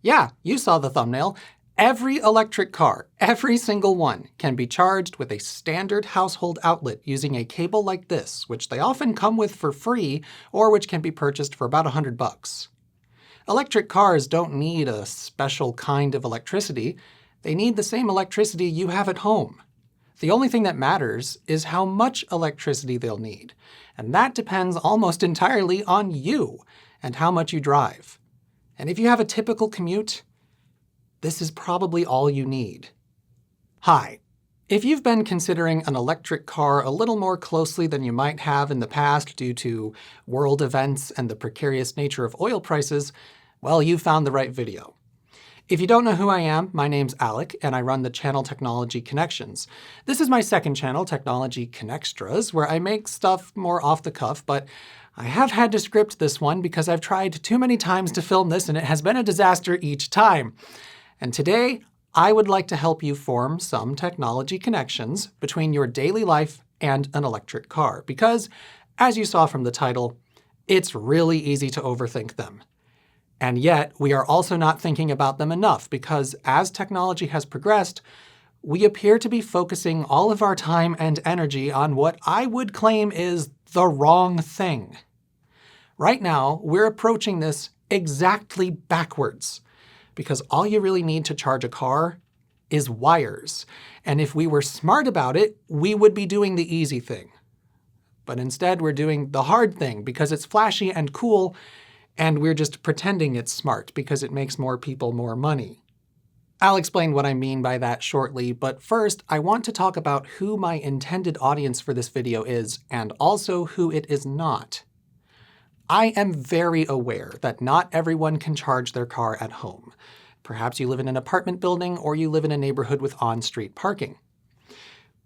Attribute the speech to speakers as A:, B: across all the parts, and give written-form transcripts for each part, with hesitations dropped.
A: Yeah, you saw the thumbnail. Every electric car, every single one, can be charged with a standard household outlet using a cable like this, which they often come with for free, or which can be purchased for about $100. Electric cars don't need a special kind of electricity. They need the same electricity you have at home. The only thing that matters is how much electricity they'll need, and that depends almost entirely on you and how much you drive. And if you have a typical commute, this is probably all you need. Hi. If you've been considering an electric car a little more closely than you might have in the past due to world events and the precarious nature of oil prices, well, you found the right video. If you don't know who I am, my name's Alec, and I run the channel Technology Connections. This is my second channel, Technology Connextras, where I make stuff more off the cuff, but I have had to script this one because I've tried too many times to film this and it has been a disaster each time. And today, I would like to help you form some technology connections between your daily life and an electric car, because, as you saw from the title, it's really easy to overthink them. And yet, we are also not thinking about them enough because as technology has progressed, we appear to be focusing all of our time and energy on what I would claim is the wrong thing. Right now, we're approaching this exactly backwards, because all you really need to charge a car is wires. And if we were smart about it, we would be doing the easy thing. But instead, we're doing the hard thing because it's flashy and cool, and we're just pretending it's smart because it makes more people more money. I'll explain what I mean by that shortly, but first I want to talk about who my intended audience for this video is, and also who it is not. I am very aware that not everyone can charge their car at home. Perhaps you live in an apartment building or you live in a neighborhood with on-street parking.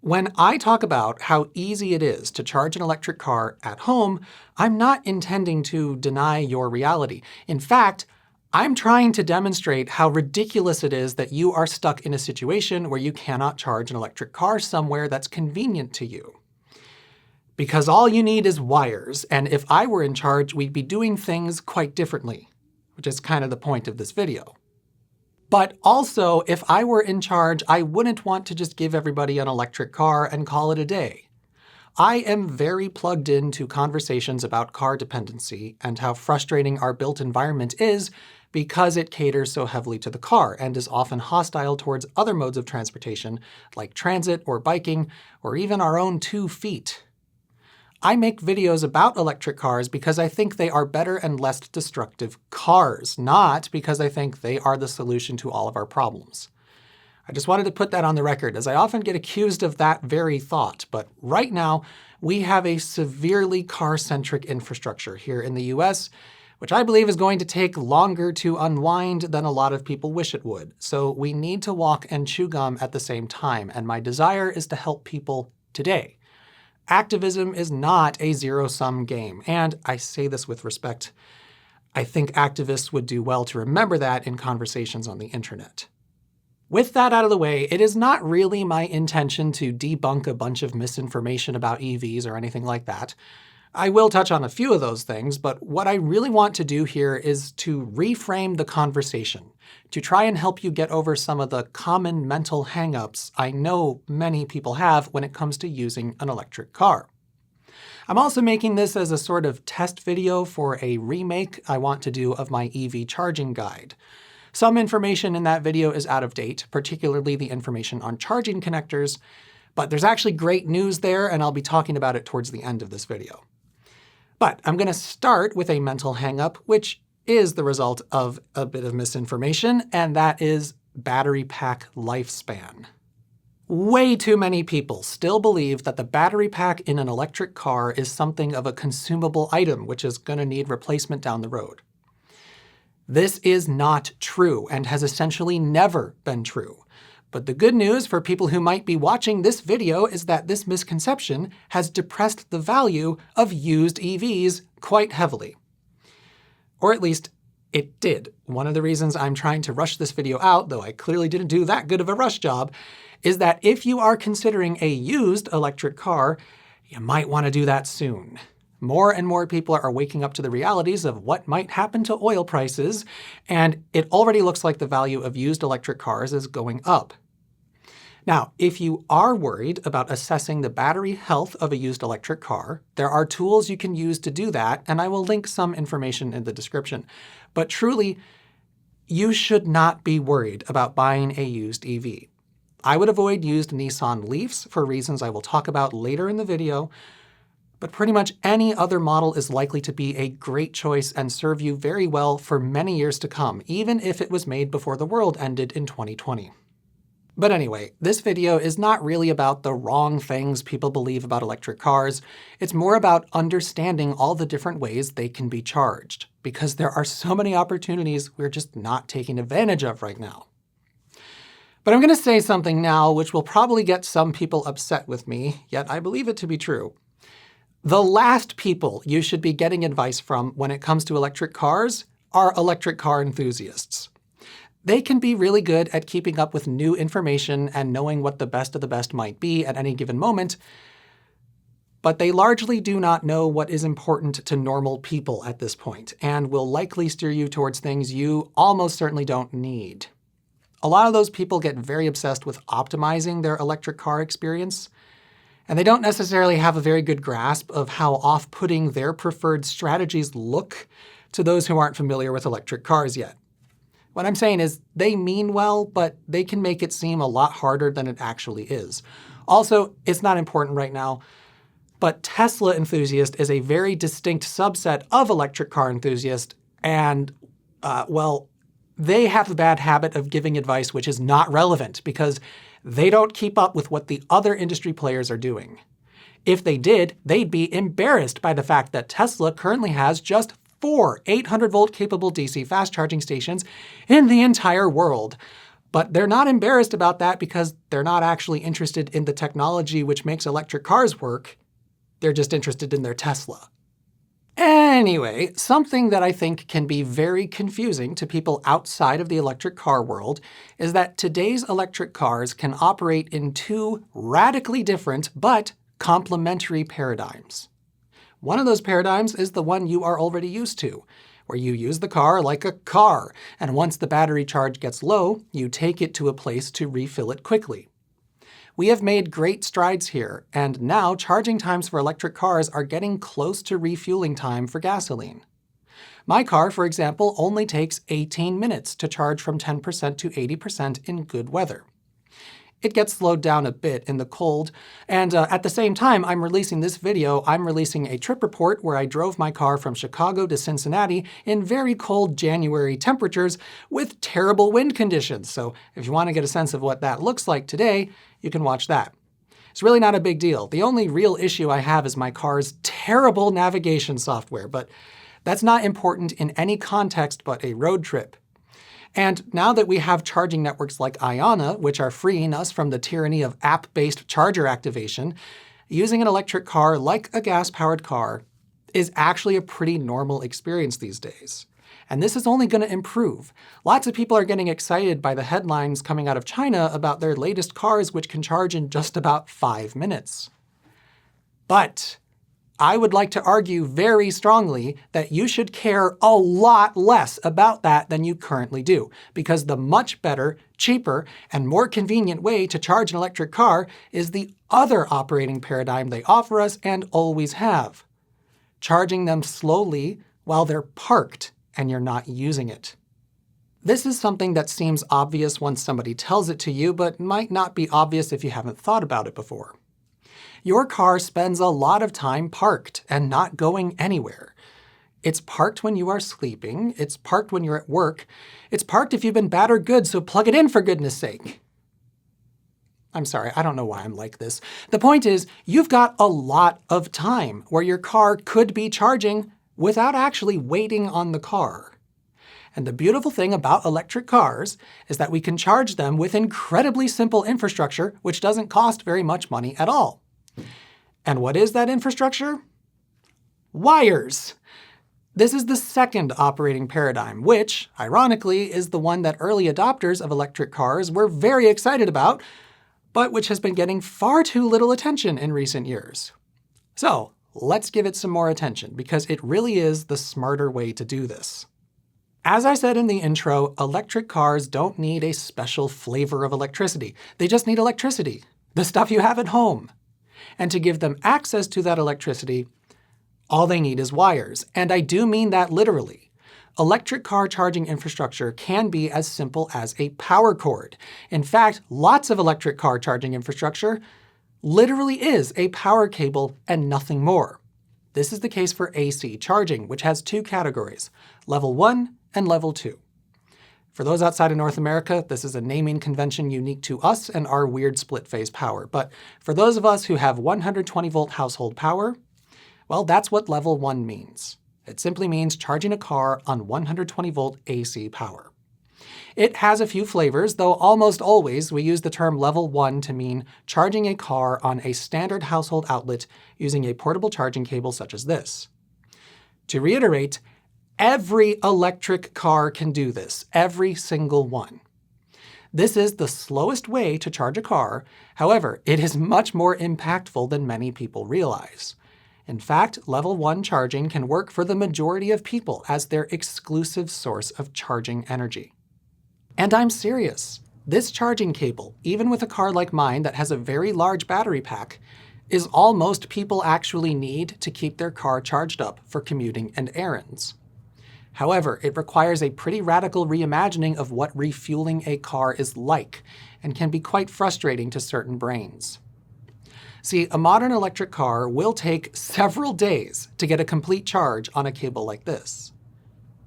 A: When I talk about how easy it is to charge an electric car at home, I'm not intending to deny your reality. In fact, I'm trying to demonstrate how ridiculous it is that you are stuck in a situation where you cannot charge an electric car somewhere that's convenient to you. Because all you need is wires, and if I were in charge, we'd be doing things quite differently, which is kind of the point of this video. But also, if I were in charge, I wouldn't want to just give everybody an electric car and call it a day. I am very plugged into conversations about car dependency and how frustrating our built environment is because it caters so heavily to the car and is often hostile towards other modes of transportation like transit or biking or even our own 2 feet. I make videos about electric cars because I think they are better and less destructive cars, not because I think they are the solution to all of our problems. I just wanted to put that on the record, as I often get accused of that very thought, but right now we have a severely car-centric infrastructure here in the US, which I believe is going to take longer to unwind than a lot of people wish it would. So we need to walk and chew gum at the same time, and my desire is to help people today. Activism is not a zero-sum game, and I say this with respect. I think activists would do well to remember that in conversations on the internet. With that out of the way, it is not really my intention to debunk a bunch of misinformation about EVs or anything like that. I will touch on a few of those things, but what I really want to do here is to reframe the conversation, to try and help you get over some of the common mental hang-ups I know many people have when it comes to using an electric car. I'm also making this as a sort of test video for a remake I want to do of my EV charging guide. Some information in that video is out of date, particularly the information on charging connectors, but there's actually great news there, and I'll be talking about it towards the end of this video. But I'm going to start with a mental hang-up, which is the result of a bit of misinformation, and that is battery pack lifespan. Way too many people still believe that the battery pack in an electric car is something of a consumable item, which is going to need replacement down the road. This is not true, and has essentially never been true. But the good news for people who might be watching this video is that this misconception has depressed the value of used EVs quite heavily. Or at least, it did. One of the reasons I'm trying to rush this video out, though I clearly didn't do that good of a rush job, is that if you are considering a used electric car, you might want to do that soon. More and more people are waking up to the realities of what might happen to oil prices, and it already looks like the value of used electric cars is going up. Now, if you are worried about assessing the battery health of a used electric car, there are tools you can use to do that, and I will link some information in the description. But truly, you should not be worried about buying a used EV. I would avoid used Nissan Leafs for reasons I will talk about later in the video, but pretty much any other model is likely to be a great choice and serve you very well for many years to come, even if it was made before the world ended in 2020. But anyway, this video is not really about the wrong things people believe about electric cars. It's more about understanding all the different ways they can be charged, because there are so many opportunities we're just not taking advantage of right now. But I'm going to say something now which will probably get some people upset with me, yet I believe it to be true. The last people you should be getting advice from when it comes to electric cars are electric car enthusiasts. They can be really good at keeping up with new information and knowing what the best of the best might be at any given moment, but they largely do not know what is important to normal people at this point, and will likely steer you towards things you almost certainly don't need. A lot of those people get very obsessed with optimizing their electric car experience, and they don't necessarily have a very good grasp of how off-putting their preferred strategies look to those who aren't familiar with electric cars yet. What I'm saying is they mean well, but they can make it seem a lot harder than it actually is. Also, it's not important right now, but Tesla enthusiast is a very distinct subset of electric car enthusiast, and, well, they have the bad habit of giving advice which is not relevant because they don't keep up with what the other industry players are doing. If they did, they'd be embarrassed by the fact that Tesla currently has just 4 800-volt capable DC fast charging stations in the entire world. But they're not embarrassed about that because they're not actually interested in the technology which makes electric cars work. They're just interested in their Tesla. Anyway, something that I think can be very confusing to people outside of the electric car world is that today's electric cars can operate in two radically different but complementary paradigms. One of those paradigms is the one you are already used to, where you use the car like a car, and once the battery charge gets low, you take it to a place to refill it quickly. We have made great strides here, and now charging times for electric cars are getting close to refueling time for gasoline. My car, for example, only takes 18 minutes to charge from 10% to 80% in good weather. It gets slowed down a bit in the cold, and at the same time I'm releasing this video, I'm releasing a trip report where I drove my car from Chicago to Cincinnati in very cold January temperatures with terrible wind conditions. So if you want to get a sense of what that looks like today, you can watch that. It's really not a big deal. The only real issue I have is my car's terrible navigation software, but that's not important in any context but a road trip. And now that we have charging networks like Iona, which are freeing us from the tyranny of app-based charger activation, using an electric car like a gas-powered car is actually a pretty normal experience these days. And this is only going to improve. Lots of people are getting excited by the headlines coming out of China about their latest cars which can charge in just about 5 minutes. But I would like to argue very strongly that you should care a lot less about that than you currently do, because the much better, cheaper, and more convenient way to charge an electric car is the other operating paradigm they offer us and always have: charging them slowly while they're parked and you're not using it. This is something that seems obvious once somebody tells it to you, but might not be obvious if you haven't thought about it before. Your car spends a lot of time parked and not going anywhere. It's parked when you are sleeping, it's parked when you're at work, it's parked if you've been bad or good, so plug it in for goodness sake. I'm sorry, I don't know why I'm like this. The point is, you've got a lot of time where your car could be charging without actually waiting on the car. And the beautiful thing about electric cars is that we can charge them with incredibly simple infrastructure which doesn't cost very much money at all. And what is that infrastructure? Wires! This is the second operating paradigm, which, ironically, is the one that early adopters of electric cars were very excited about, but which has been getting far too little attention in recent years. So, let's give it some more attention because it really is the smarter way to do this. As I said in the intro, electric cars don't need a special flavor of electricity. They just need electricity, the stuff you have at home. And to give them access to that electricity, all they need is wires. And I do mean that literally. Electric car charging infrastructure can be as simple as a power cord. In fact, lots of electric car charging infrastructure literally is a power cable and nothing more. This is the case for AC charging, which has two categories, level 1 and level 2. For those outside of North America, this is a naming convention unique to us and our weird split-phase power. But for those of us who have 120-volt household power, well, that's what level 1 means. It simply means charging a car on 120-volt AC power. It has a few flavors, though almost always we use the term level 1 to mean charging a car on a standard household outlet using a portable charging cable such as this. To reiterate, every electric car can do this, every single one. This is the slowest way to charge a car, however, it is much more impactful than many people realize. In fact, level 1 charging can work for the majority of people as their exclusive source of charging energy. And I'm serious. This charging cable, even with a car like mine that has a very large battery pack, is all most people actually need to keep their car charged up for commuting and errands. However, it requires a pretty radical reimagining of what refueling a car is like, and can be quite frustrating to certain brains. See, a modern electric car will take several days to get a complete charge on a cable like this.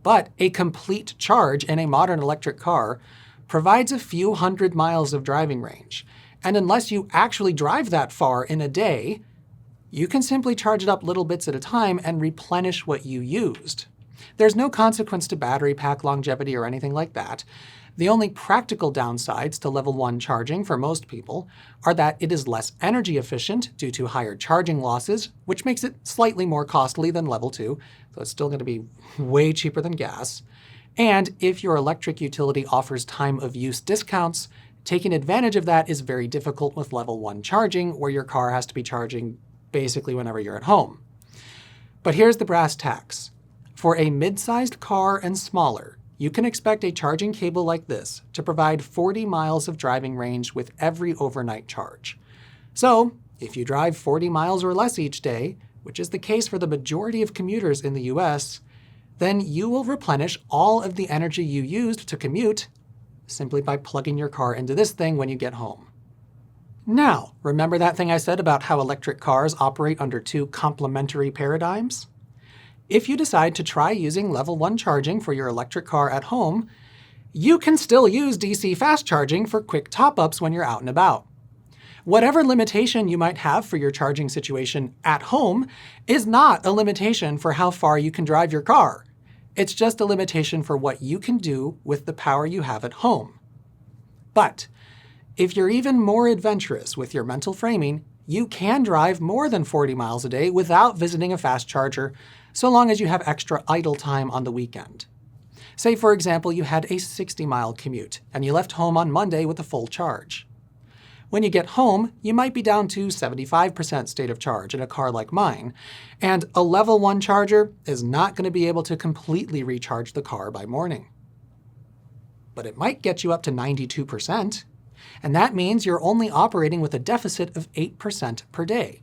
A: But a complete charge in a modern electric car provides a few hundred miles of driving range, and unless you actually drive that far in a day, you can simply charge it up little bits at a time and replenish what you used. There's no consequence to battery pack longevity or anything like that. The only practical downsides to level 1 charging for most people are that it is less energy efficient due to higher charging losses, which makes it slightly more costly than level 2, so it's still going to be way cheaper than gas. And if your electric utility offers time of use discounts, taking advantage of that is very difficult with level 1 charging, where your car has to be charging basically whenever you're at home. But here's the brass tacks. For a mid-sized car and smaller, you can expect a charging cable like this to provide 40 miles of driving range with every overnight charge. So, if you drive 40 miles or less each day, which is the case for the majority of commuters in the US, then you will replenish all of the energy you used to commute simply by plugging your car into this thing when you get home. Now, remember that thing I said about how electric cars operate under two complementary paradigms? If you decide to try using level 1 charging for your electric car at home, you can still use DC fast charging for quick top-ups when you're out and about. Whatever limitation you might have for your charging situation at home is not a limitation for how far you can drive your car. It's just a limitation for what you can do with the power you have at home. But if you're even more adventurous with your mental framing, you can drive more than 40 miles a day without visiting a fast charger, so long as you have extra idle time on the weekend. Say, for example, you had a 60-mile commute, and you left home on Monday with a full charge. When you get home, you might be down to 75% state of charge in a car like mine, and a level 1 charger is not going to be able to completely recharge the car by morning. But it might get you up to 92%, and that means you're only operating with a deficit of 8% per day.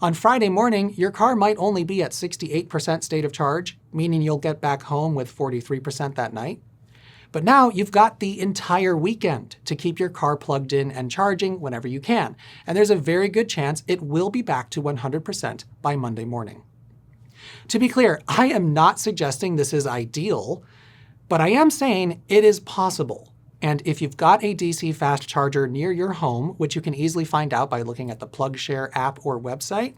A: On Friday morning, your car might only be at 68% state of charge, meaning you'll get back home with 43% that night. But now you've got the entire weekend to keep your car plugged in and charging whenever you can, and there's a very good chance it will be back to 100% by Monday morning. To be clear, I am not suggesting this is ideal, but I am saying it is possible. And if you've got a DC fast charger near your home, which you can easily find out by looking at the PlugShare app or website,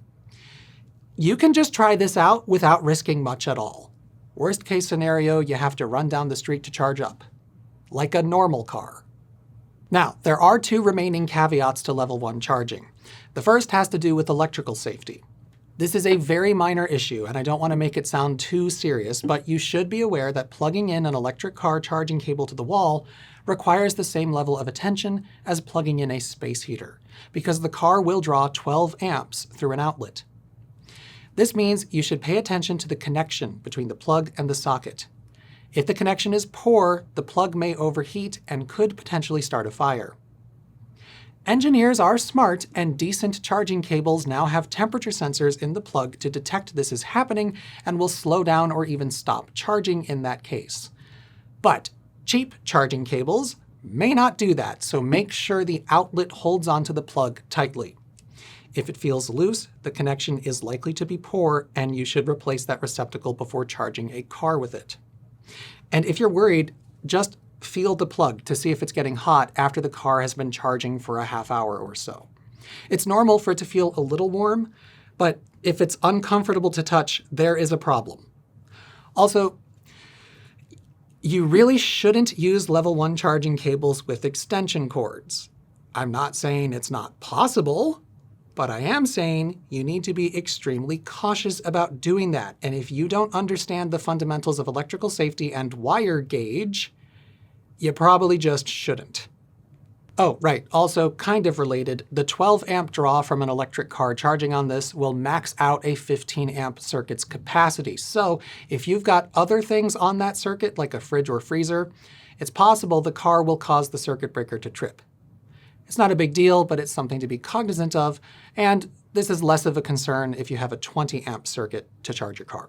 A: you can just try this out without risking much at all. Worst case scenario, you have to run down the street to charge up, like a normal car. Now, there are two remaining caveats to level 1 charging. The first has to do with electrical safety. This is a very minor issue, and I don't want to make it sound too serious, but you should be aware that plugging in an electric car charging cable to the wall requires the same level of attention as plugging in a space heater, because the car will draw 12 amps through an outlet. This means you should pay attention to the connection between the plug and the socket. If the connection is poor, the plug may overheat and could potentially start a fire. Engineers are smart, and decent charging cables now have temperature sensors in the plug to detect this is happening and will slow down or even stop charging in that case. But cheap charging cables may not do that, so make sure the outlet holds onto the plug tightly. If it feels loose, the connection is likely to be poor, and you should replace that receptacle before charging a car with it. And if you're worried, just feel the plug to see if it's getting hot after the car has been charging for a half hour or so. It's normal for it to feel a little warm, but if it's uncomfortable to touch, there is a problem. Also, you really shouldn't use level 1 charging cables with extension cords. I'm not saying it's not possible, but I am saying you need to be extremely cautious about doing that. And if you don't understand the fundamentals of electrical safety and wire gauge, you probably just shouldn't. Oh, right, also kind of related, the 12 amp draw from an electric car charging on this will max out a 15 amp circuit's capacity. So if you've got other things on that circuit, like a fridge or freezer, it's possible the car will cause the circuit breaker to trip. It's not a big deal, but it's something to be cognizant of, and this is less of a concern if you have a 20 amp circuit to charge your car.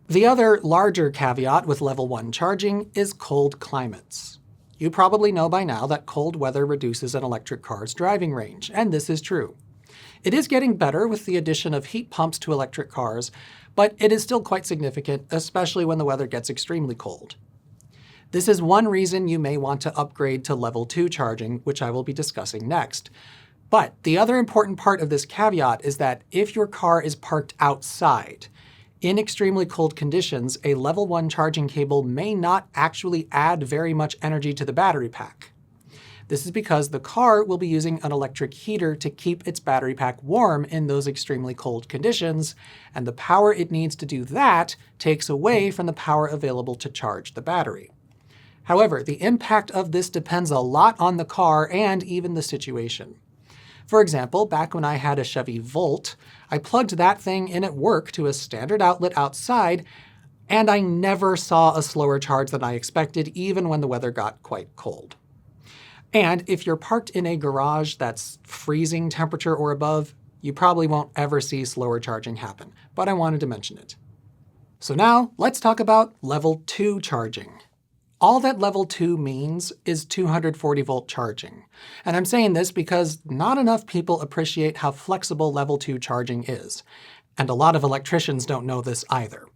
A: The other larger caveat with level 1 charging is cold climates. You probably know by now that cold weather reduces an electric car's driving range, and this is true. It is getting better with the addition of heat pumps to electric cars, but it is still quite significant, especially when the weather gets extremely cold. This is one reason you may want to upgrade to level 2 charging, which I will be discussing next. But the other important part of this caveat is that if your car is parked outside, in extremely cold conditions, a level 1 charging cable may not actually add very much energy to the battery pack. This is because the car will be using an electric heater to keep its battery pack warm in those extremely cold conditions, and the power it needs to do that takes away from the power available to charge the battery. However, the impact of this depends a lot on the car and even the situation. For example, back when I had a Chevy Volt, I plugged that thing in at work to a standard outlet outside, and I never saw a slower charge than I expected, even when the weather got quite cold. And if you're parked in a garage that's freezing temperature or above, you probably won't ever see slower charging happen, but I wanted to mention it. So now, let's talk about level 2 charging. All that level 2 means is 240 volt charging. And I'm saying this because not enough people appreciate how flexible level 2 charging is. And a lot of electricians don't know this either.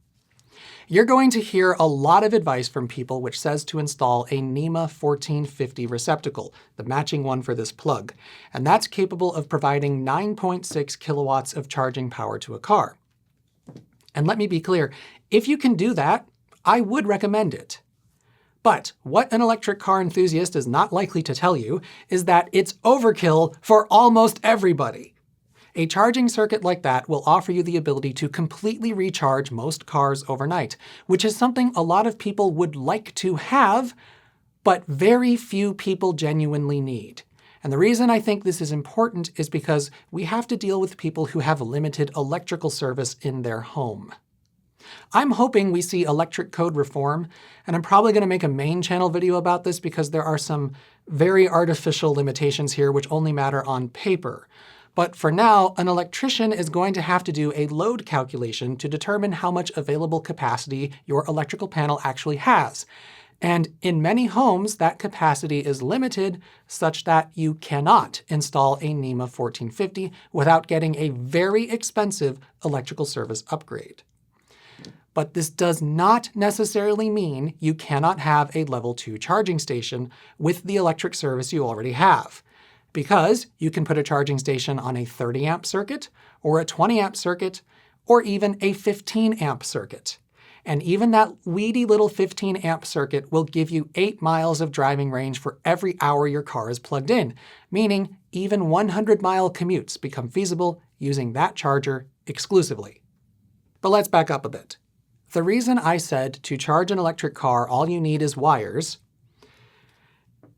A: You're going to hear a lot of advice from people which says to install a NEMA 1450 receptacle, the matching one for this plug, and that's capable of providing 9.6 kilowatts of charging power to a car. And let me be clear, if you can do that, I would recommend it. But what an electric car enthusiast is not likely to tell you is that it's overkill for almost everybody. A charging circuit like that will offer you the ability to completely recharge most cars overnight, which is something a lot of people would like to have, but very few people genuinely need. And the reason I think this is important is because we have to deal with people who have limited electrical service in their home. I'm hoping we see electric code reform, and I'm probably going to make a main channel video about this because there are some very artificial limitations here which only matter on paper. But for now, an electrician is going to have to do a load calculation to determine how much available capacity your electrical panel actually has. And in many homes, that capacity is limited such that you cannot install a NEMA 1450 without getting a very expensive electrical service upgrade. But this does not necessarily mean you cannot have a level 2 charging station with the electric service you already have. Because you can put a charging station on a 30 amp circuit, or a 20 amp circuit, or even a 15 amp circuit. And even that weedy little 15 amp circuit will give you 8 miles of driving range for every hour your car is plugged in, meaning even 100-mile commutes become feasible using that charger exclusively. But let's back up a bit. The reason I said to charge an electric car all you need is wires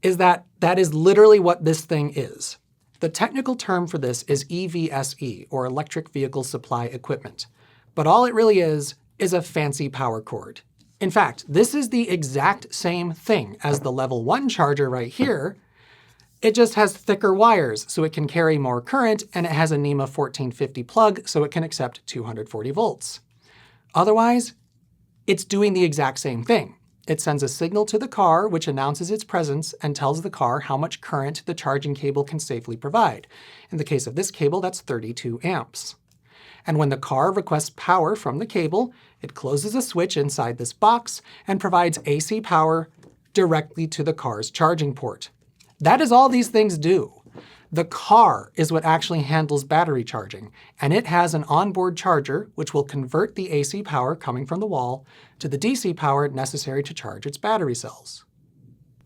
A: is that is literally what this thing is. The technical term for this is EVSE, or Electric Vehicle Supply Equipment. But all it really is a fancy power cord. In fact, this is the exact same thing as the level 1 charger right here. It just has thicker wires so it can carry more current, and it has a NEMA 1450 plug so it can accept 240 volts. Otherwise, it's doing the exact same thing. It sends a signal to the car which announces its presence and tells the car how much current the charging cable can safely provide. In the case of this cable, that's 32 amps. And when the car requests power from the cable, it closes a switch inside this box and provides AC power directly to the car's charging port. That is all these things do. The car is what actually handles battery charging, and it has an onboard charger which will convert the AC power coming from the wall to the DC power necessary to charge its battery cells.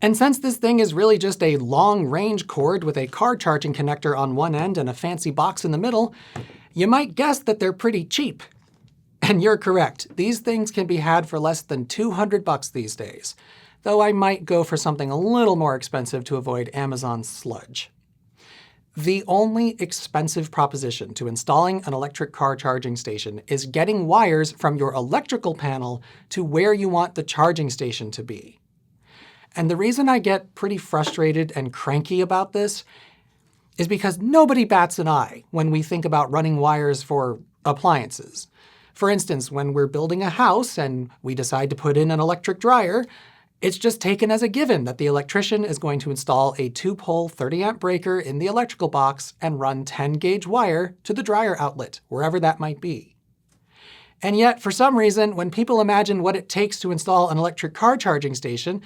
A: And since this thing is really just a long-range cord with a car charging connector on one end and a fancy box in the middle, you might guess that they're pretty cheap. And you're correct. These things can be had for less than $200 these days, though I might go for something a little more expensive to avoid Amazon's sludge. The only expensive proposition to installing an electric car charging station is getting wires from your electrical panel to where you want the charging station to be. And the reason I get pretty frustrated and cranky about this is because nobody bats an eye when we think about running wires for appliances. For instance, when we're building a house and we decide to put in an electric dryer, it's just taken as a given that the electrician is going to install a 2-pole 30-amp breaker in the electrical box and run 10-gauge wire to the dryer outlet, wherever that might be. And yet, for some reason, when people imagine what it takes to install an electric car charging station,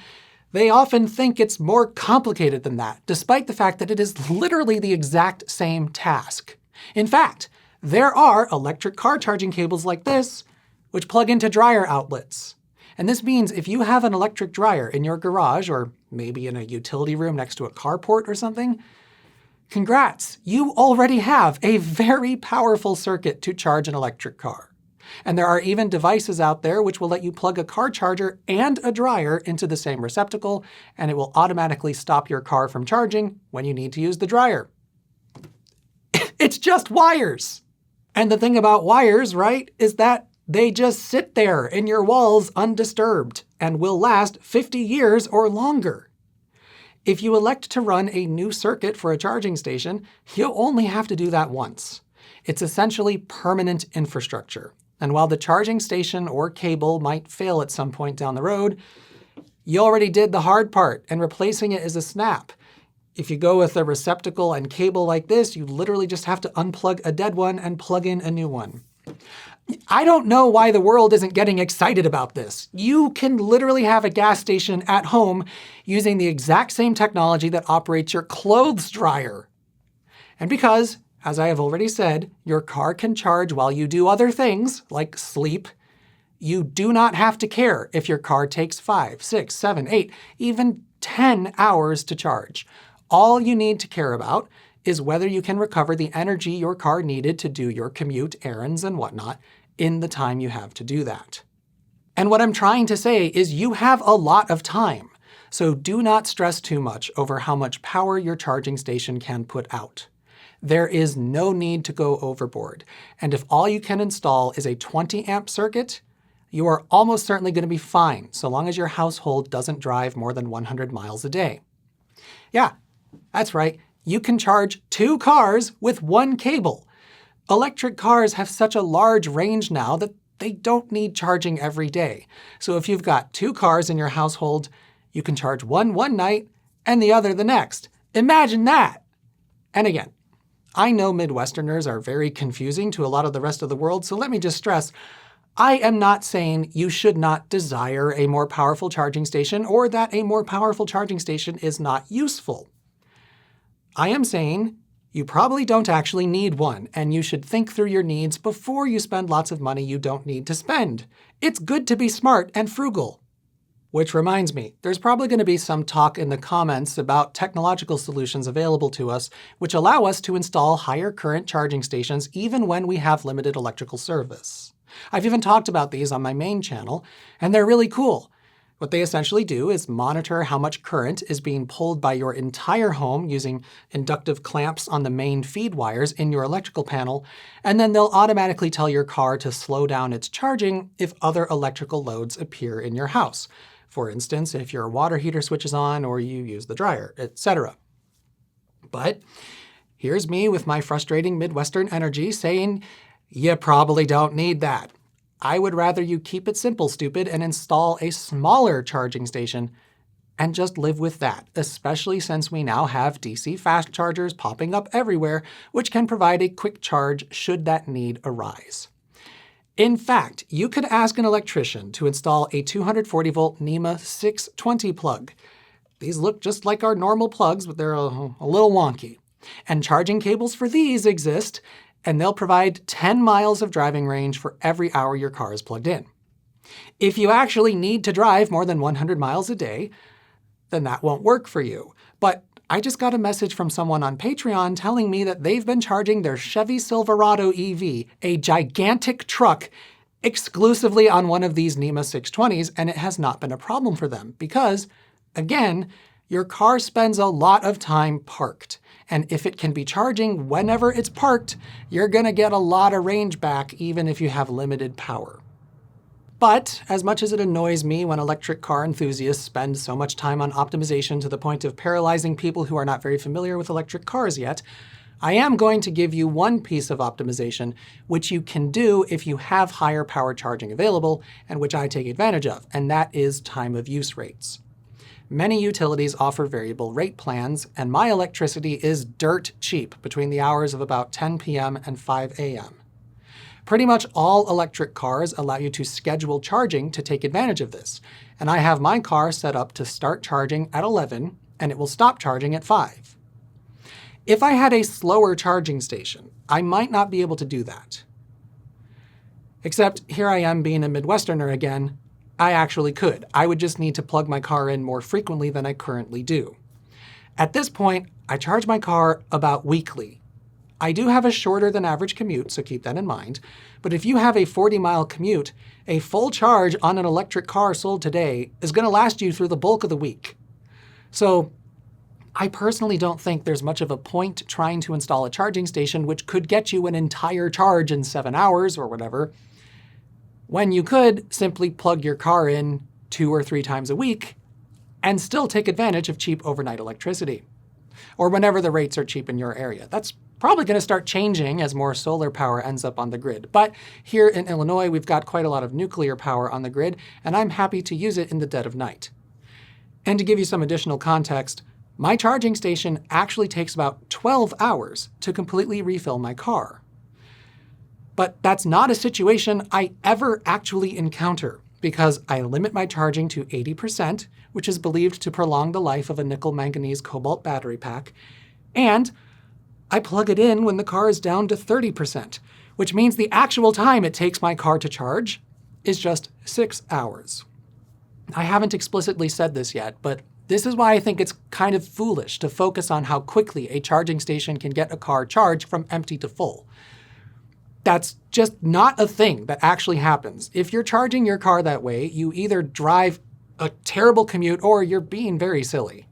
A: they often think it's more complicated than that, despite the fact that it is literally the exact same task. In fact, there are electric car charging cables like this, which plug into dryer outlets. And this means if you have an electric dryer in your garage, or maybe in a utility room next to a carport or something, congrats, you already have a very powerful circuit to charge an electric car. And there are even devices out there which will let you plug a car charger and a dryer into the same receptacle, and it will automatically stop your car from charging when you need to use the dryer. It's just wires! And the thing about wires, right, is that they just sit there in your walls undisturbed and will last 50 years or longer. If you elect to run a new circuit for a charging station, you'll only have to do that once. It's essentially permanent infrastructure. And while the charging station or cable might fail at some point down the road, you already did the hard part, and replacing it is a snap. If you go with a receptacle and cable like this, you literally just have to unplug a dead one and plug in a new one. I don't know why the world isn't getting excited about this. You can literally have a gas station at home using the exact same technology that operates your clothes dryer. And because, as I have already said, your car can charge while you do other things, like sleep, you do not have to care if your car takes 5, 6, 7, 8, even 10 hours to charge. All you need to care about is whether you can recover the energy your car needed to do your commute, errands, and whatnot in the time you have to do that. And what I'm trying to say is you have a lot of time, so do not stress too much over how much power your charging station can put out. There is no need to go overboard, and if all you can install is a 20-amp circuit, you are almost certainly going to be fine so long as your household doesn't drive more than 100 miles a day. Yeah, that's right. You can charge 2 cars with 1 cable. Electric cars have such a large range now that they don't need charging every day. So if you've got 2 cars in your household, you can charge one night and the other the next. Imagine that! And again, I know Midwesterners are very confusing to a lot of the rest of the world, so let me just stress, I am not saying you should not desire a more powerful charging station or that a more powerful charging station is not useful. I am saying you probably don't actually need one, and you should think through your needs before you spend lots of money you don't need to spend. It's good to be smart and frugal. Which reminds me, there's probably going to be some talk in the comments about technological solutions available to us which allow us to install higher current charging stations even when we have limited electrical service. I've even talked about these on my main channel, and they're really cool. What they essentially do is monitor how much current is being pulled by your entire home using inductive clamps on the main feed wires in your electrical panel, and then they'll automatically tell your car to slow down its charging if other electrical loads appear in your house. For instance, if your water heater switches on or you use the dryer, etc. But here's me with my frustrating Midwestern energy saying, you probably don't need that. I would rather you keep it simple, stupid, and install a smaller charging station and just live with that, especially since we now have DC fast chargers popping up everywhere, which can provide a quick charge should that need arise. In fact, you could ask an electrician to install a 240-volt NEMA 620 plug. These look just like our normal plugs, but they're a little wonky. And charging cables for these exist, and they'll provide 10 miles of driving range for every hour your car is plugged in. If you actually need to drive more than 100 miles a day, then that won't work for you. But I just got a message from someone on Patreon telling me that they've been charging their Chevy Silverado EV, a gigantic truck, exclusively on one of these NEMA 620s, and it has not been a problem for them because, again, your car spends a lot of time parked. And if it can be charging whenever it's parked, you're gonna get a lot of range back even if you have limited power. But as much as it annoys me when electric car enthusiasts spend so much time on optimization to the point of paralyzing people who are not very familiar with electric cars yet, I am going to give you one piece of optimization which you can do if you have higher power charging available and which I take advantage of, and that is time of use rates. Many utilities offer variable rate plans, and my electricity is dirt cheap between the hours of about 10 p.m. and 5 a.m. Pretty much all electric cars allow you to schedule charging to take advantage of this, and I have my car set up to start charging at 11 and it will stop charging at 5. If I had a slower charging station, I might not be able to do that. Except here I am being a Midwesterner again. I actually could. I would just need to plug my car in more frequently than I currently do. At this point, I charge my car about weekly. I do have a shorter than average commute, so keep that in mind. But if you have a 40-mile commute, a full charge on an electric car sold today is going to last you through the bulk of the week. So I personally don't think there's much of a point trying to install a charging station which could get you an entire charge in 7 hours or whatever, when you could simply plug your car in 2 or 3 times a week and still take advantage of cheap overnight electricity. Or whenever the rates are cheap in your area. That's probably going to start changing as more solar power ends up on the grid. But here in Illinois, we've got quite a lot of nuclear power on the grid, and I'm happy to use it in the dead of night. And to give you some additional context, my charging station actually takes about 12 hours to completely refill my car. But that's not a situation I ever actually encounter, because I limit my charging to 80%, which is believed to prolong the life of a nickel-manganese-cobalt battery pack, and I plug it in when the car is down to 30%, which means the actual time it takes my car to charge is just 6 hours. I haven't explicitly said this yet, but this is why I think it's kind of foolish to focus on how quickly a charging station can get a car charged from empty to full. That's just not a thing that actually happens. If you're charging your car that way, you either drive a terrible commute or you're being very silly.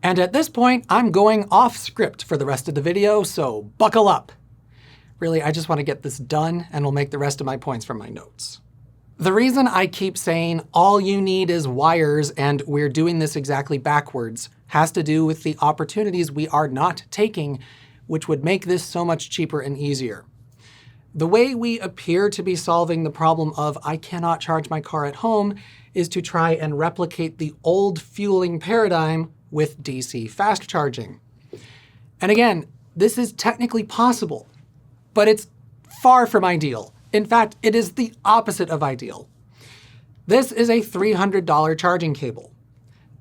A: And at this point, I'm going off script for the rest of the video, so buckle up. Really, I just want to get this done and we'll make the rest of my points from my notes. The reason I keep saying all you need is wires and we're doing this exactly backwards has to do with the opportunities we are not taking, which would make this so much cheaper and easier. The way we appear to be solving the problem of I cannot charge my car at home is to try and replicate the old fueling paradigm with DC fast charging. And again, this is technically possible, but it's far from ideal. In fact, it is the opposite of ideal. This is a $300 charging cable.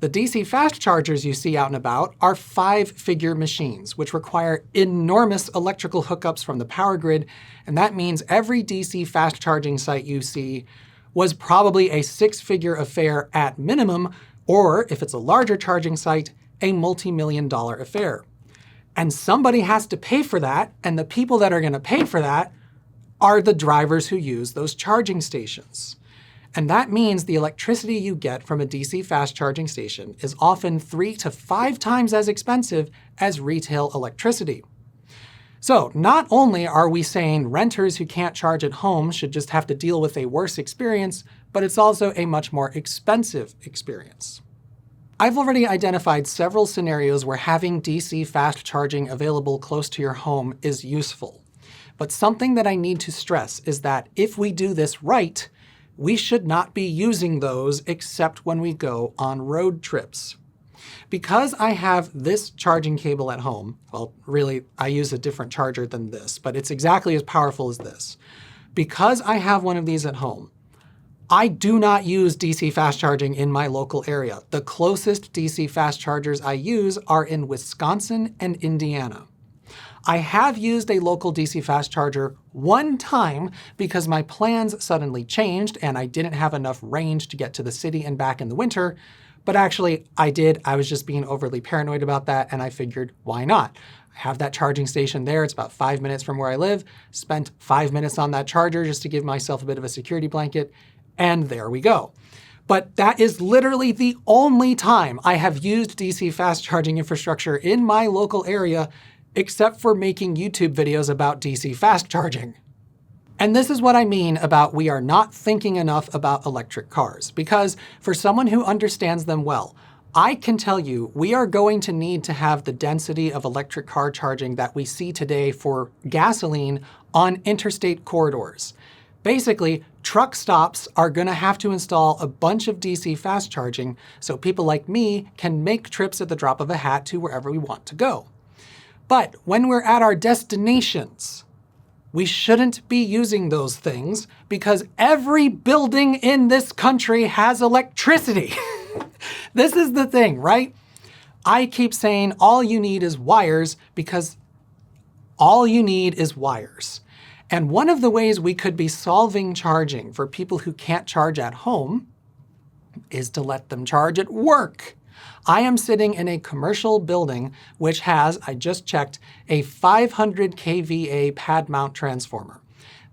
A: The DC fast chargers you see out and about are 5-figure machines, which require enormous electrical hookups from the power grid, and that means every DC fast charging site you see was probably a 6-figure affair at minimum, or if it's a larger charging site, a multi-million-dollar affair. And somebody has to pay for that, and the people that are going to pay for that are the drivers who use those charging stations. And that means the electricity you get from a DC fast charging station is often 3 to 5 times as expensive as retail electricity. So not only are we saying renters who can't charge at home should just have to deal with a worse experience, but it's also a much more expensive experience. I've already identified several scenarios where having DC fast charging available close to your home is useful. But something that I need to stress is that if we do this right, we should not be using those except when we go on road trips. Because I have this charging cable at home, well, really, I use a different charger than this, but it's exactly as powerful as this. Because I have one of these at home, I do not use DC fast charging in my local area. The closest DC fast chargers I use are in Wisconsin and Indiana. I have used a local DC fast charger one time because my plans suddenly changed and I didn't have enough range to get to the city and back in the winter. But actually, I did. I was just being overly paranoid about that, and I figured, why not? I have that charging station there. It's about 5 minutes from where I live. Spent 5 minutes on that charger just to give myself a bit of a security blanket, and there we go. But that is literally the only time I have used DC fast charging infrastructure in my local area, except for making YouTube videos about DC fast charging. And this is what I mean about we are not thinking enough about electric cars, because for someone who understands them well, I can tell you we are going to need to have the density of electric car charging that we see today for gasoline on interstate corridors. Basically, truck stops are going to have to install a bunch of DC fast charging so people like me can make trips at the drop of a hat to wherever we want to go. But when we're at our destinations, we shouldn't be using those things because every building in this country has electricity. This is the thing, right? I keep saying all you need is wires because all you need is wires. And one of the ways we could be solving charging for people who can't charge at home is to let them charge at work. I am sitting in a commercial building which has, I just checked, a 500 kVA pad mount transformer.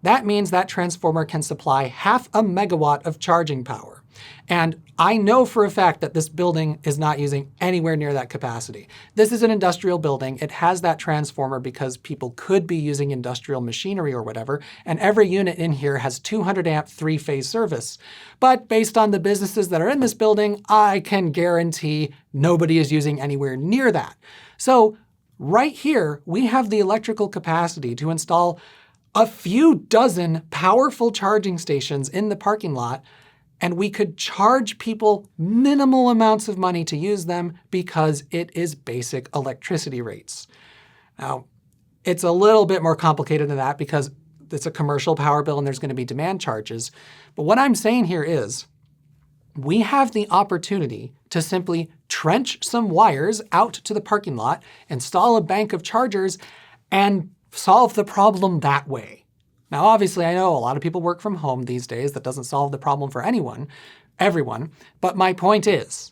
A: That means that transformer can supply 0.5 megawatt of charging power. And I know for a fact that this building is not using anywhere near that capacity. This is an industrial building. It has that transformer because people could be using industrial machinery or whatever, and every unit in here has 200 amp three-phase service. But based on the businesses that are in this building, I can guarantee nobody is using anywhere near that. So right here, we have the electrical capacity to install a few dozen powerful charging stations in the parking lot, and we could charge people minimal amounts of money to use them because it is basic electricity rates. Now, it's a little bit more complicated than that because it's a commercial power bill and there's going to be demand charges. But what I'm saying here is we have the opportunity to simply trench some wires out to the parking lot, install a bank of chargers, and solve the problem that way. Now, obviously, I know a lot of people work from home these days. That doesn't solve the problem for everyone. But my point is,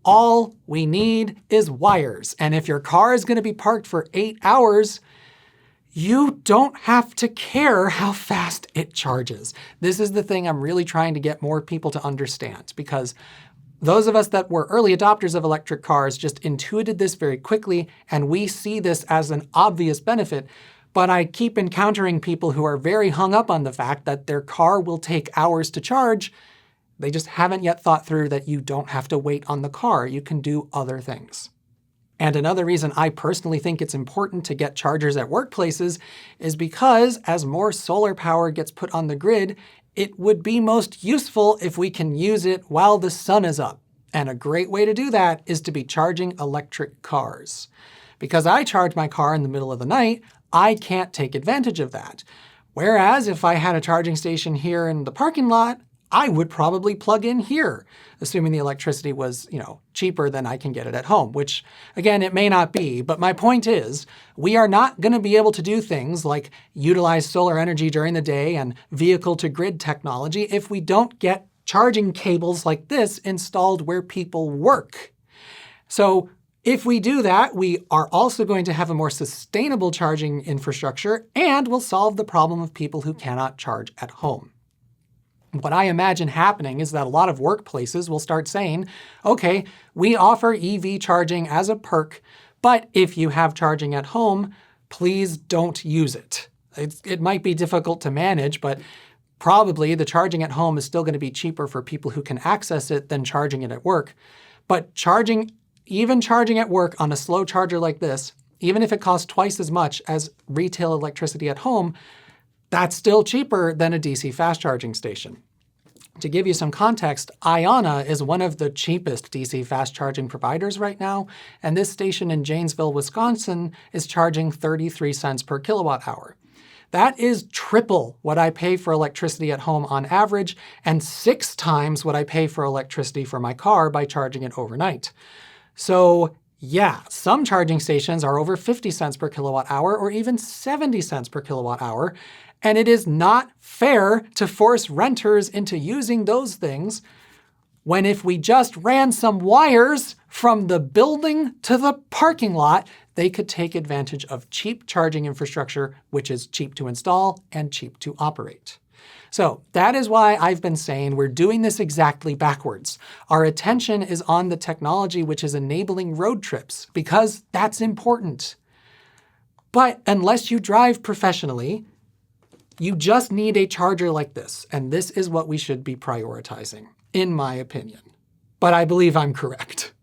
A: all we need is wires. And if your car is going to be parked for 8 hours, you don't have to care how fast it charges. This is the thing I'm really trying to get more people to understand, because those of us that were early adopters of electric cars just intuited this very quickly, and we see this as an obvious benefit. But I keep encountering people who are very hung up on the fact that their car will take hours to charge. They just haven't yet thought through that you don't have to wait on the car. You can do other things. And another reason I personally think it's important to get chargers at workplaces is because as more solar power gets put on the grid, it would be most useful if we can use it while the sun is up. And a great way to do that is to be charging electric cars. Because I charge my car in the middle of the night, I can't take advantage of that. Whereas if I had a charging station here in the parking lot, I would probably plug in here, assuming the electricity was, cheaper than I can get it at home, which again, it may not be. But my point is, we are not going to be able to do things like utilize solar energy during the day and vehicle-to-grid technology if we don't get charging cables like this installed where people work. So if we do that, we are also going to have a more sustainable charging infrastructure, and we'll solve the problem of people who cannot charge at home. What I imagine happening is that a lot of workplaces will start saying, okay, we offer EV charging as a perk, but if you have charging at home, please don't use it. It might be difficult to manage, but probably the charging at home is still going to be cheaper for people who can access it than charging it at work. But even charging at work on a slow charger like this, even if it costs twice as much as retail electricity at home, that's still cheaper than a DC fast charging station. To give you some context, Iona is one of the cheapest DC fast charging providers right now, and this station in Janesville, Wisconsin is charging 33 cents per kilowatt hour. That is triple what I pay for electricity at home on average, and 6 times what I pay for electricity for my car by charging it overnight. So yeah, some charging stations are over 50 cents per kilowatt hour or even 70 cents per kilowatt hour, and it is not fair to force renters into using those things when if we just ran some wires from the building to the parking lot, they could take advantage of cheap charging infrastructure, which is cheap to install and cheap to operate. So that is why I've been saying we're doing this exactly backwards. Our attention is on the technology which is enabling road trips, because that's important. But unless you drive professionally, you just need a charger like this, and this is what we should be prioritizing, in my opinion. But I believe I'm correct.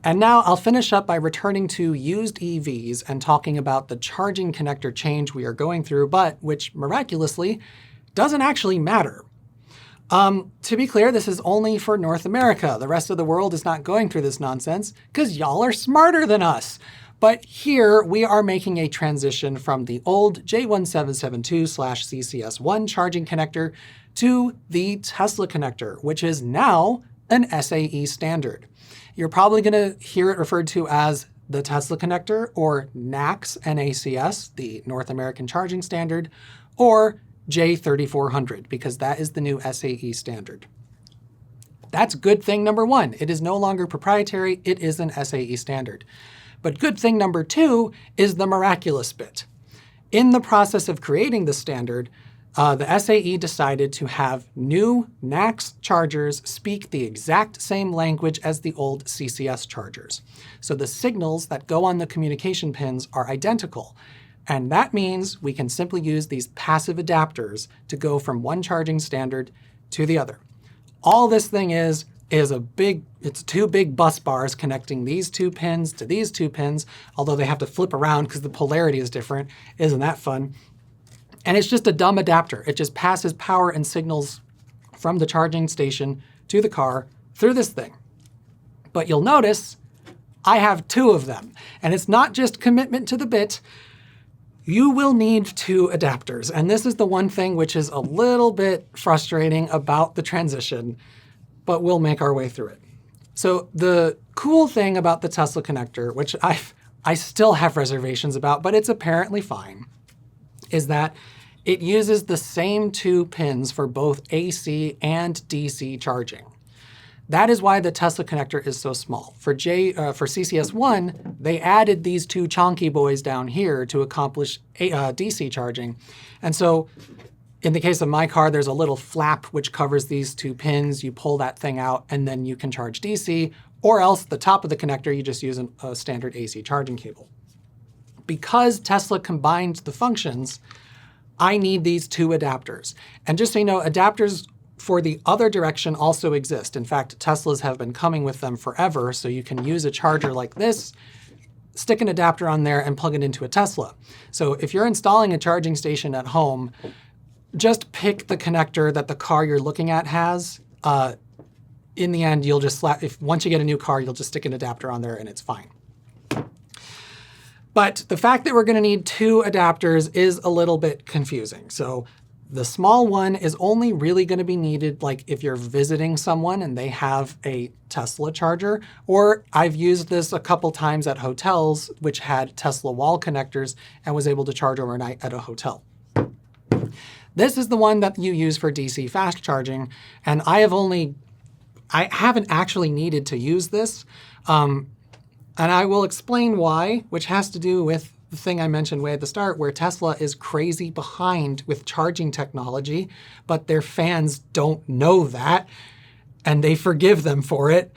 A: And now I'll finish up by returning to used EVs and talking about the charging connector change we are going through, but which miraculously doesn't actually matter. To be clear, this is only for North America. The rest of the world is not going through this nonsense because y'all are smarter than us. But here we are making a transition from the old J1772/CCS1 charging connector to the Tesla connector, which is now an SAE standard. You're probably going to hear it referred to as the Tesla connector, or NACS, NACS, the North American Charging Standard, or J3400, because that is the new SAE standard. That's good thing number one. It is no longer proprietary, it is an SAE standard. But good thing number two is the miraculous bit. In the process of creating the standard, the SAE decided to have new NACS chargers speak the exact same language as the old CCS chargers. So the signals that go on the communication pins are identical. And that means we can simply use these passive adapters to go from one charging standard to the other. All this thing is it's 2 big bus bars connecting these 2 pins to these 2 pins, although they have to flip around because the polarity is different. Isn't that fun? And it's just a dumb adapter. It just passes power and signals from the charging station to the car through this thing. But you'll notice I have 2 of them. And it's not just commitment to the bit. You will need 2 adapters. And this is the one thing which is a little bit frustrating about the transition, but we'll make our way through it. So the cool thing about the Tesla connector, which I still have reservations about, but it's apparently fine, is that it uses the same 2 pins for both AC and DC charging. That is why the Tesla connector is so small. For CCS1, they added these 2 chonky boys down here to accomplish DC charging. And so in the case of my car, there's a little flap which covers these 2 pins. You pull that thing out and then you can charge DC, or else the top of the connector, you just use a standard AC charging cable. Because Tesla combined the functions, I need these 2 adapters. And just so you know, adapters for the other direction also exist. In fact, Teslas have been coming with them forever, so you can use a charger like this, stick an adapter on there, and plug it into a Tesla. So if you're installing a charging station at home, just pick the connector that the car you're looking at has. In the end, you'll just once you get a new car, you'll just stick an adapter on there and it's fine. But the fact that we're going to need 2 adapters is a little bit confusing. So the small one is only really going to be needed like if you're visiting someone and they have a Tesla charger, or I've used this a couple times at hotels which had Tesla wall connectors and was able to charge overnight at a hotel. This is the one that you use for DC fast charging, and I haven't actually needed to use this. And I will explain why, which has to do with the thing I mentioned way at the start where Tesla is crazy behind with charging technology, but their fans don't know that, and they forgive them for it,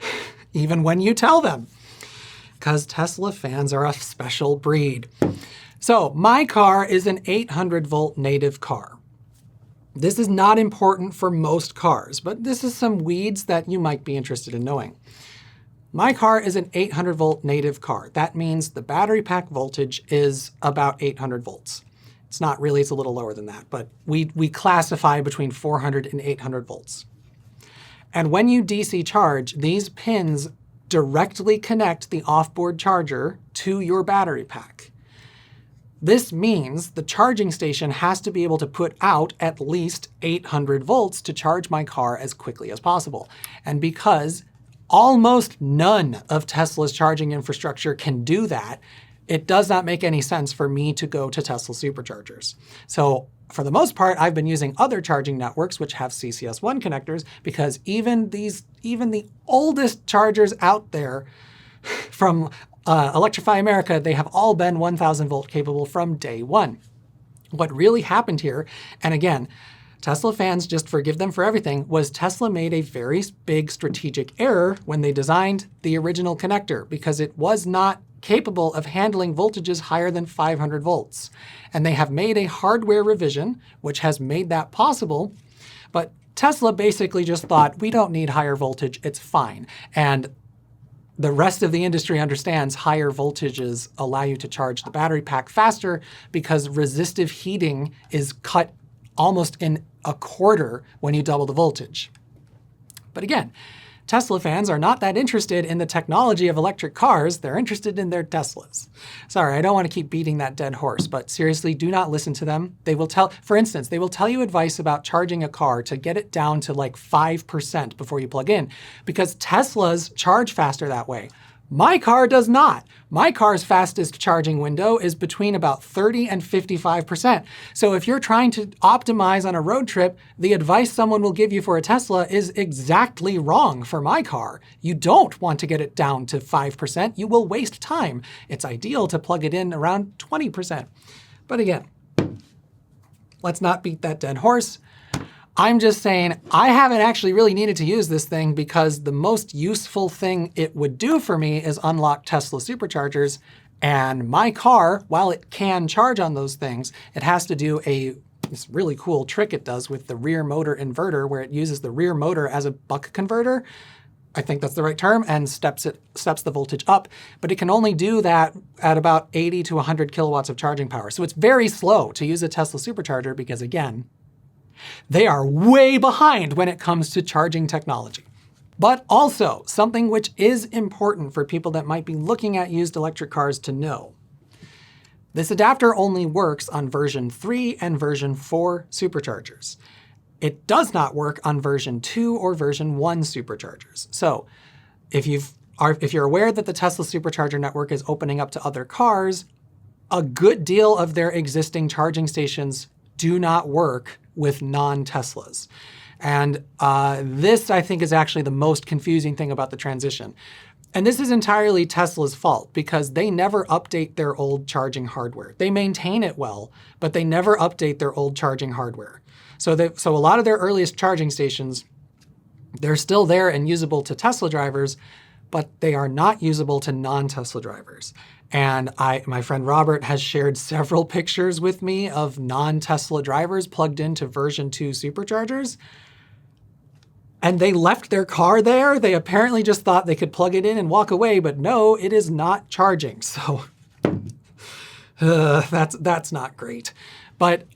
A: even when you tell them. Because Tesla fans are a special breed. So my car is an 800-volt native car. This is not important for most cars, but this is some weeds that you might be interested in knowing. My car is an 800-volt native car. That means the battery pack voltage is about 800 volts. It's not really, it's a little lower than that, but we classify between 400 and 800 volts. And when you DC charge, these pins directly connect the off-board charger to your battery pack. This means the charging station has to be able to put out at least 800 volts to charge my car as quickly as possible. And because almost none of Tesla's charging infrastructure can do that, it does not make any sense for me to go to Tesla superchargers. So for the most part, I've been using other charging networks which have CCS1 connectors, because even the oldest chargers out there from Electrify America, they have all been 1000 volt capable from day one. What really happened here, and again, Tesla fans just forgive them for everything, was Tesla made a very big strategic error when they designed the original connector, because it was not capable of handling voltages higher than 500 volts. And they have made a hardware revision which has made that possible, but Tesla basically just thought, we don't need higher voltage, it's fine. And the rest of the industry understands higher voltages allow you to charge the battery pack faster because resistive heating is cut almost in a quarter when you double the voltage. But again, Tesla fans are not that interested in the technology of electric cars, they're interested in their Teslas. Sorry, I don't want to keep beating that dead horse, but seriously, do not listen to them. They will for instance, they will tell you advice about charging a car to get it down to like 5% before you plug in, because Teslas charge faster that way. My car does not. My car's fastest charging window is between about 30 and 55%. So if you're trying to optimize on a road trip, the advice someone will give you for a Tesla is exactly wrong for my car. You don't want to get it down to 5%. You will waste time. It's ideal to plug it in around 20%. But again, let's not beat that dead horse. I'm just saying I haven't actually really needed to use this thing because the most useful thing it would do for me is unlock Tesla superchargers. And my car, while it can charge on those things, it has to do this really cool trick it does with the rear motor inverter, where it uses the rear motor as a buck converter. I think that's the right term, and steps the voltage up. But it can only do that at about 80 to 100 kilowatts of charging power. So it's very slow to use a Tesla supercharger because, again, they are way behind when it comes to charging technology. But also, something which is important for people that might be looking at used electric cars to know. This adapter only works on version 3 and version 4 superchargers. It does not work on version 2 or version 1 superchargers. So if you're aware that the Tesla supercharger network is opening up to other cars, a good deal of their existing charging stations do not work with non-Teslas. And this, I think, is actually the most confusing thing about the transition. And this is entirely Tesla's fault because they never update their old charging hardware. They maintain it well, but they never update their old charging hardware. So a lot of their earliest charging stations, they're still there and usable to Tesla drivers, but they are not usable to non-Tesla drivers. And my friend Robert has shared several pictures with me of non-Tesla drivers plugged into version 2 superchargers. And they left their car there. They apparently just thought they could plug it in and walk away, but no, it is not charging. So that's not great. But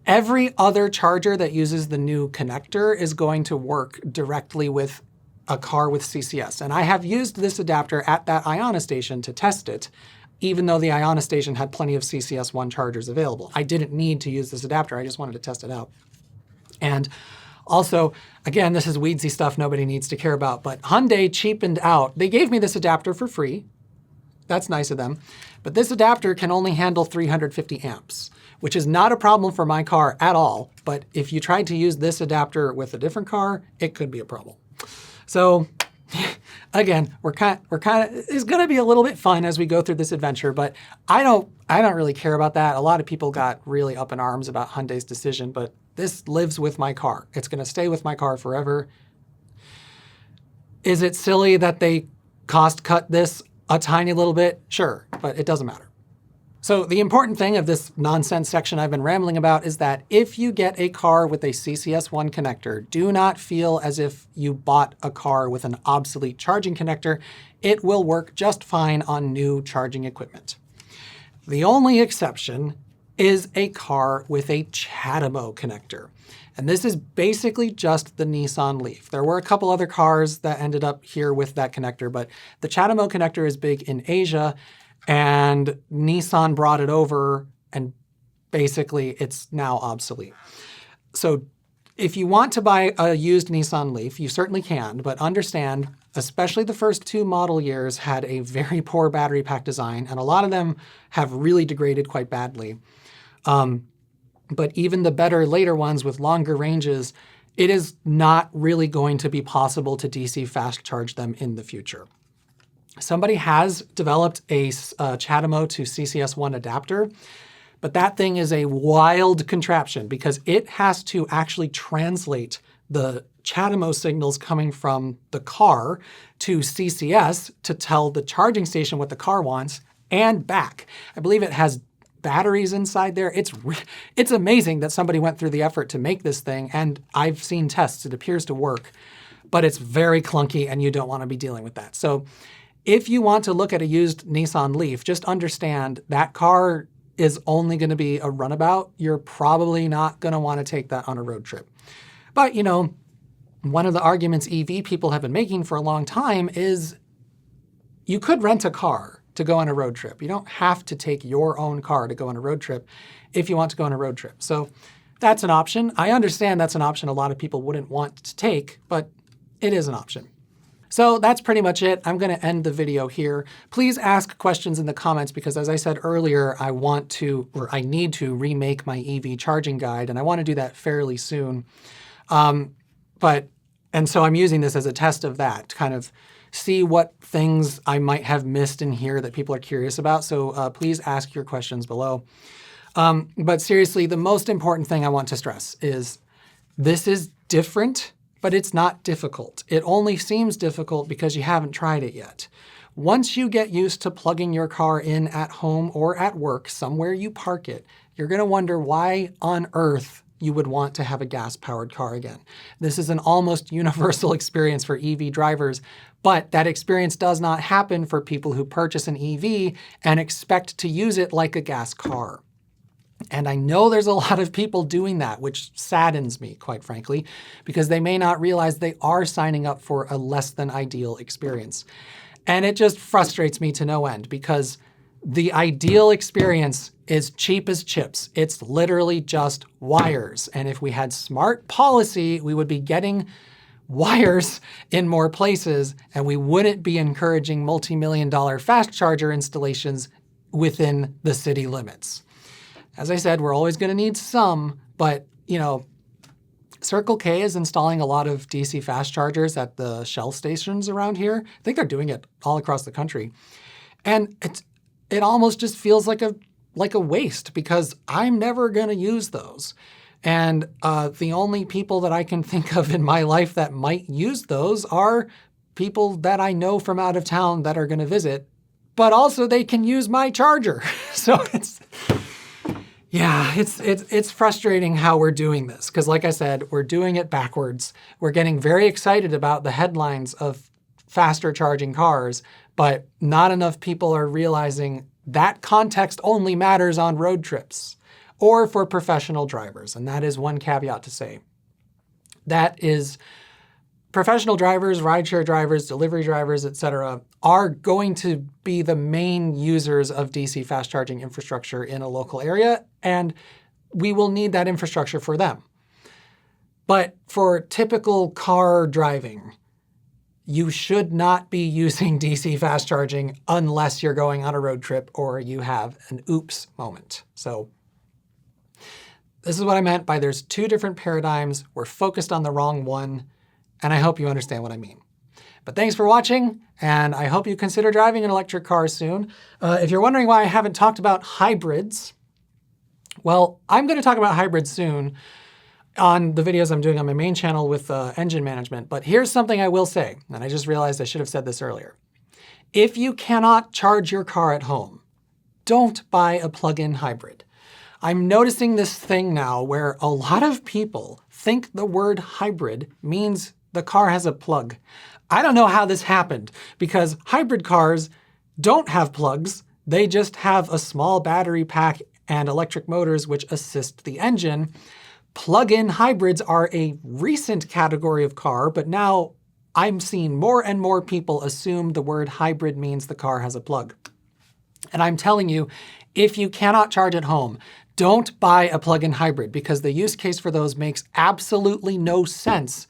A: every other charger that uses the new connector is going to work directly with a car with CCS. And I have used this adapter at that Iona station to test it, even though the Iona station had plenty of CCS1 chargers available. I didn't need to use this adapter, I just wanted to test it out. And also, again, this is weedsy stuff nobody needs to care about, but Hyundai cheapened out. They gave me this adapter for free. That's nice of them. But this adapter can only handle 350 amps, which is not a problem for my car at all. But if you tried to use this adapter with a different car, it could be a problem. So Again, it's going to be a little bit fun as we go through this adventure, but I don't really care about that. A lot of people got really up in arms about Hyundai's decision, but this lives with my car. It's going to stay with my car forever. Is it silly that they cost cut this a tiny little bit? Sure, but it doesn't matter. So the important thing of this nonsense section I've been rambling about is that if you get a car with a CCS1 connector, do not feel as if you bought a car with an obsolete charging connector. It will work just fine on new charging equipment. The only exception is a car with a CHAdeMO connector. And this is basically just the Nissan Leaf. There were a couple other cars that ended up here with that connector, but the CHAdeMO connector is big in Asia, and Nissan brought it over, and basically it's now obsolete. So if you want to buy a used Nissan Leaf, you certainly can, but understand, especially the first 2 model years had a very poor battery pack design, and a lot of them have really degraded quite badly. But even the better later ones with longer ranges, it is not really going to be possible to DC fast charge them in the future. Somebody has developed a CHAdeMO to CCS1 adapter, but that thing is a wild contraption because it has to actually translate the CHAdeMO signals coming from the car to CCS to tell the charging station what the car wants and back. I believe it has batteries inside there. It's amazing that somebody went through the effort to make this thing, and I've seen tests. It appears to work, but it's very clunky and you don't want to be dealing with that. So if you want to look at a used Nissan Leaf, just understand that car is only going to be a runabout. You're probably not going to want to take that on a road trip. But, you know, one of the arguments EV people have been making for a long time is you could rent a car to go on a road trip. You don't have to take your own car to go on a road trip if you want to go on a road trip. So that's an option. I understand that's an option a lot of people wouldn't want to take, but it is an option. So that's pretty much it. I'm going to end the video here. Please ask questions in the comments because, as I said earlier, I need to remake my EV charging guide, and I want to do that fairly soon. And so I'm using this as a test of that, to kind of see what things I might have missed in here that people are curious about. So please ask your questions below. But seriously, the most important thing I want to stress is this is different, but it's not difficult. It only seems difficult because you haven't tried it yet. Once you get used to plugging your car in at home or at work, somewhere you park it, you're going to wonder why on earth you would want to have a gas-powered car again. This is an almost universal experience for EV drivers, but that experience does not happen for people who purchase an EV and expect to use it like a gas car. And I know there's a lot of people doing that, which saddens me, quite frankly, because they may not realize they are signing up for a less than ideal experience. And it just frustrates me to no end because the ideal experience is cheap as chips. It's literally just wires. And if we had smart policy, we would be getting wires in more places, and we wouldn't be encouraging multi-million-dollar fast charger installations within the city limits. As I said, we're always going to need some, but, you know, Circle K is installing a lot of DC fast chargers at the Shell stations around here. I think they're doing it all across the country. And it almost just feels like a waste because I'm never going to use those. And the only people that I can think of in my life that might use those are people that I know from out of town that are going to visit, but also they can use my charger. So it's frustrating how we're doing this because, like I said, we're doing it backwards. We're getting very excited about the headlines of faster charging cars, but not enough people are realizing that context only matters on road trips or for professional drivers. And that is one caveat to say. That is, professional drivers, rideshare drivers, delivery drivers, etc., are going to be the main users of DC fast charging infrastructure in a local area, and we will need that infrastructure for them. But for typical car driving, you should not be using DC fast charging unless you're going on a road trip or you have an oops moment. So this is what I meant by there's 2 different paradigms. We're focused on the wrong one, and I hope you understand what I mean. But thanks for watching, and I hope you consider driving an electric car soon. If you're wondering why I haven't talked about hybrids, well, I'm going to talk about hybrids soon on the videos I'm doing on my main channel with engine management. But here's something I will say, and I just realized I should have said this earlier. If you cannot charge your car at home, don't buy a plug-in hybrid. I'm noticing this thing now where a lot of people think the word hybrid means the car has a plug. I don't know how this happened, because hybrid cars don't have plugs. They just have a small battery pack and electric motors which assist the engine. Plug-in hybrids are a recent category of car, but now I'm seeing more and more people assume the word hybrid means the car has a plug. And I'm telling you, if you cannot charge at home, don't buy a plug-in hybrid, because the use case for those makes absolutely no sense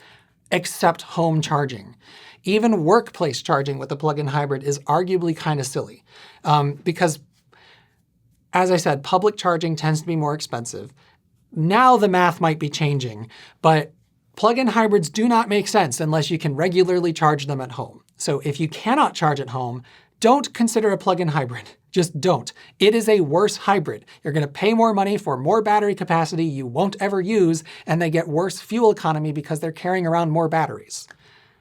A: except home charging. Even workplace charging with a plug-in hybrid is arguably kind of silly, because, as I said, public charging tends to be more expensive. Now the math might be changing, but plug-in hybrids do not make sense unless you can regularly charge them at home. So if you cannot charge at home, don't consider a plug-in hybrid. Just don't. It is a worse hybrid. You're going to pay more money for more battery capacity you won't ever use, and they get worse fuel economy because they're carrying around more batteries.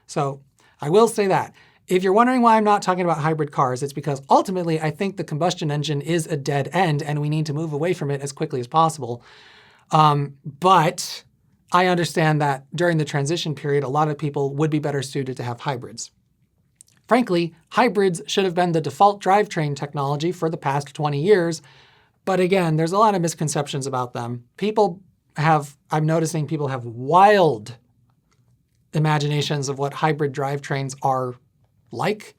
A: So I will say that. If you're wondering why I'm not talking about hybrid cars, it's because ultimately I think the combustion engine is a dead end and we need to move away from it as quickly as possible. But I understand that during the transition period, a lot of people would be better suited to have hybrids. Frankly, hybrids should have been the default drivetrain technology for the past 20 years. But again, there's a lot of misconceptions about them. I'm noticing people have wild imaginations of what hybrid drivetrains are like.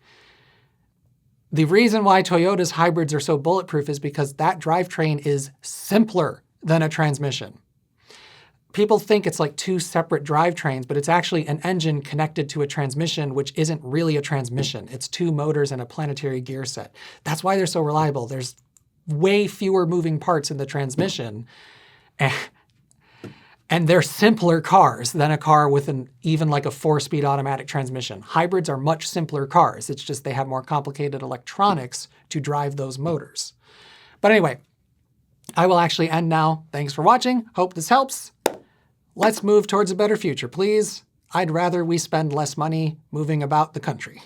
A: The reason why Toyota's hybrids are so bulletproof is because that drivetrain is simpler than a transmission. People think it's like two separate drivetrains, but it's actually an engine connected to a transmission, which isn't really a transmission. It's two motors and a planetary gear set. That's why they're so reliable. There's way fewer moving parts in the transmission, and they're simpler cars than a car with even like a 4-speed automatic transmission. Hybrids are much simpler cars. It's just they have more complicated electronics to drive those motors. But anyway, I will actually end now. Thanks for watching. Hope this helps. Let's move towards a better future, please. I'd rather we spend less money moving about the country.